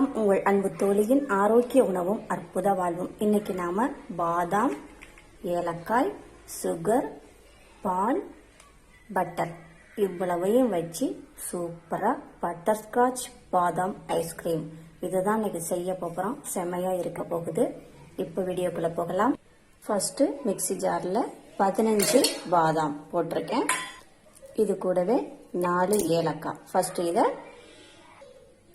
உங்கள் அன்பு தோழியின் ஆரோக்கிய உணவும் அற்புத வாழ்வும். இன்னைக்கு நாம பாதாம், ஏலக்காய், சுகர், பால், பட்டர் இவ்வளவையும் வச்சு சூப்பரா பட்டர்ஸ்காட்ச் பாதாம் ஐஸ்கிரீம் இதுதான் இன்னைக்கு செய்ய போகிறோம். செமையா இருக்க போகுது. இப்போ வீடியோக்குள்ள போகலாம். ஃபர்ஸ்ட் மிக்சி ஜார்ல 15 பாதாம் போட்டிருக்கேன். இது கூடவே 4 ஏலக்காய். ஃபர்ஸ்ட் இதை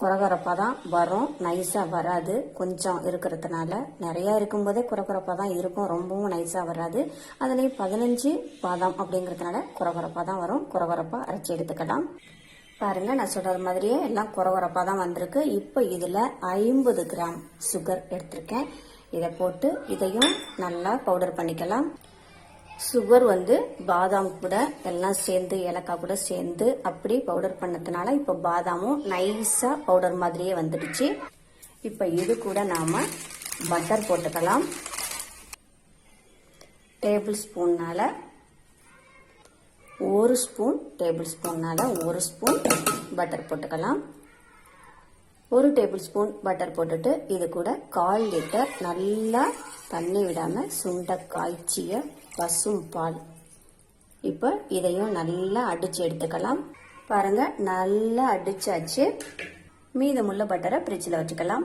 குறகுறப்பாக தான் வரும், நைஸாக வராது. கொஞ்சம் இருக்கிறதுனால, நிறையா இருக்கும்போதே குறகுறப்பாக தான் இருக்கும், ரொம்பவும் நைஸாக வராது. அதுலேயும் 15 பாதாம் அப்படிங்கிறதுனால குறகுறப்பாக தான் வரும். குறகுறப்பாக அரைச்சி எடுத்துக்கலாம். பாருங்க, நான் சொல்கிற மாதிரியே எல்லாம் குறகுறப்பாக தான் வந்திருக்கு. இப்போ இதில் 50 கிராம் சுகர் எடுத்திருக்கேன். இதை போட்டு இதையும் நல்லா பவுடர் பண்ணிக்கலாம். சுகர் பாதாம் கூட எல்லாம் சேர்ந்து ஏலக்காய் கூட சேர்ந்து அப்படி பவுடர் பண்ணதுனால இப்போ பாதாமும் நைஸா பவுடர் மாதிரியே வந்துடுச்சு. இப்போ இது கூட நாம பட்டர் போட்டுக்கலாம். டேபிள் ஸ்பூன்னால 1 ஸ்பூன், டேபிள் ஸ்பூன்னால 1 ஸ்பூன் பட்டர் போட்டுக்கலாம். 1 டேபிள் ஸ்பூன் பட்டர் போட்டுட்டு இது கூட 1/4 லிட்டர் நல்லா தண்ணி விடாம சுண்ட காய்ச்சிய பசும் பால். இப்போ இதையும் நல்லா அடிச்சு எடுத்துக்கலாம். பாருங்க, நல்லா அடிச்சாச்சு. மீதமுள்ள பட்டரை ஃப்ரிட்ஜில் வச்சுக்கலாம்.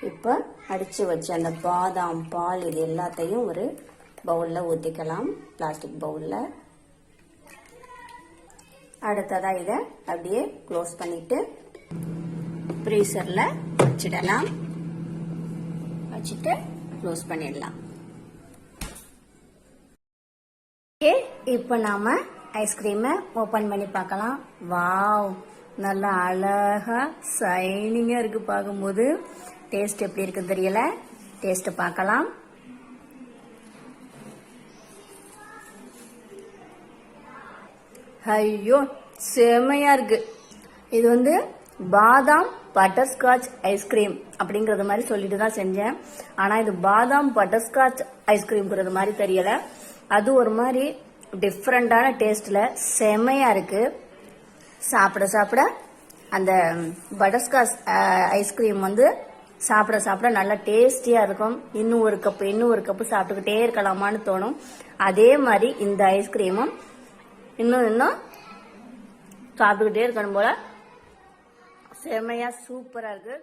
இப்போ அடிச்சு வச்ச அந்த பாதாம், பால் இது எல்லாத்தையும் ஒரு பவுல்ல ஊற்றிக்கலாம், பிளாஸ்டிக் பவுல்ல. அடுத்ததா இதை அப்படியே க்ளோஸ் பண்ணிட்டு ஃப்ரீசர்ல வச்சிடலாம். வச்சுட்டு க்ளோஸ் பண்ணிடலாம். இப்போ நாம ஐஸ்கிரீமை ஓபன் பண்ணி பார்க்கலாம். வாவ், நல்லா அழகா ஷைனிங்கா இருக்கு. பார்க்கும்போது டேஸ்ட் எப்படி இருக்கு தெரியல. டேஸ்ட் பார்க்கலாம். ஐயோ, செமையா இருக்கு. இது பாதாம் பட்டர்ஸ்காட்ச் ஐஸ்கிரீம் அப்படிங்கறது மாதிரி சொல்லிட்டு தான் செஞ்சேன். ஆனா இது பாதாம் பட்டர்ஸ்காட்ச் ஐஸ்கிரீம்ங்கிறது மாதிரி தெரியல. அது ஒரு மாதிரி டிஃப்ரெண்டான டேஸ்ட்ல செமையா இருக்கு. சாப்பிட சாப்பிட அந்த பட்டர்ஸ்காட்ச் ஐஸ்கிரீம் சாப்பிட சாப்பிட நல்லா டேஸ்டியா இருக்கும். இன்னும் ஒரு கப்பு சாப்பிட்டுக்கிட்டே இருக்கலாமான்னு தோணும். அதே மாதிரி இந்த ஐஸ்கிரீமும் இன்னும் சாப்பிட்டுக்கிட்டே இருக்கணும் போல. செமையா சூப்பரா இருக்கு.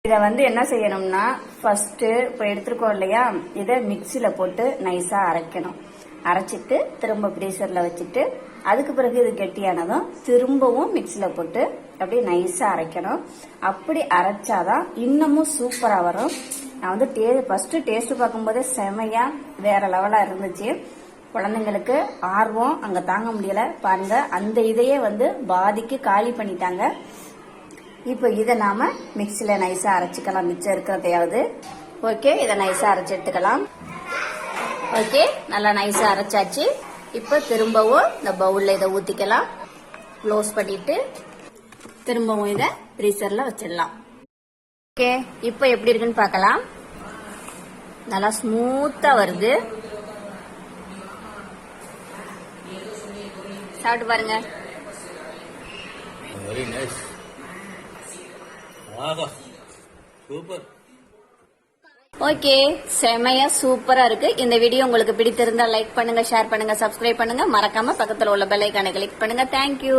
இதை என்ன செய்யணும்னா, ஃபர்ஸ்ட் இப்போ எடுத்துருக்கோம் இல்லையா, இதை மிக்சியில போட்டு நைஸா அரைக்கணும். அரைச்சிட்டு திரும்ப ஃப்ரீசர்ல வச்சுட்டு அதுக்கு பிறகு இது கெட்டியானதும் திரும்பவும் மிக்சியில போட்டு அப்படியே நைஸா அரைக்கணும். அப்படி அரைச்சாதான் இன்னமும் சூப்பரா வரும். நான் ஃபர்ஸ்ட் டேஸ்ட் பார்க்கும்போதே செமையா வேற லெவலா இருந்துச்சு. குழந்தைங்களுக்கு ஆர்வம் அங்க தாங்க முடியல. பாருங்க, அந்த இதையே பாதிக்கு காலி பண்ணிட்டாங்க. இப்போ இதை நாம மிக்சியில நைஸா அரைச்சிக்கலாம், மிச்சம் இருக்கிறதையாவது. ஓகே, இதை நைஸா அரைச்சி எடுத்துக்கலாம். ஓகே, நல்லா நைஸா அரைச்சாச்சு. இப்போ திரும்பவும் இந்த பவுல்ல இதை ஊத்திக்கலாம். க்ளோஸ் பண்ணிட்டு திரும்பவும் இதை ஃப்ரீசர்ல வச்சிடலாம். ஓகே, இப்போ எப்படி இருக்குன்னு பார்க்கலாம். நல்லா ஸ்மூத்தா வருது. சாப்பிட்டு பாருங்க. Very nice. சூப்பர். ஓகே, செமையா சூப்பரா இருக்கு. இந்த வீடியோ உங்களுக்கு பிடித்திருந்தா லைக் பண்ணுங்க, ஷேர் பண்ணுங்க, சப்ஸ்கிரைப் பண்ணுங்க. மறக்காம பக்கத்துல உள்ள பெல் ஐகானை கிளிக் பண்ணுங்க. தேங்க்யூ.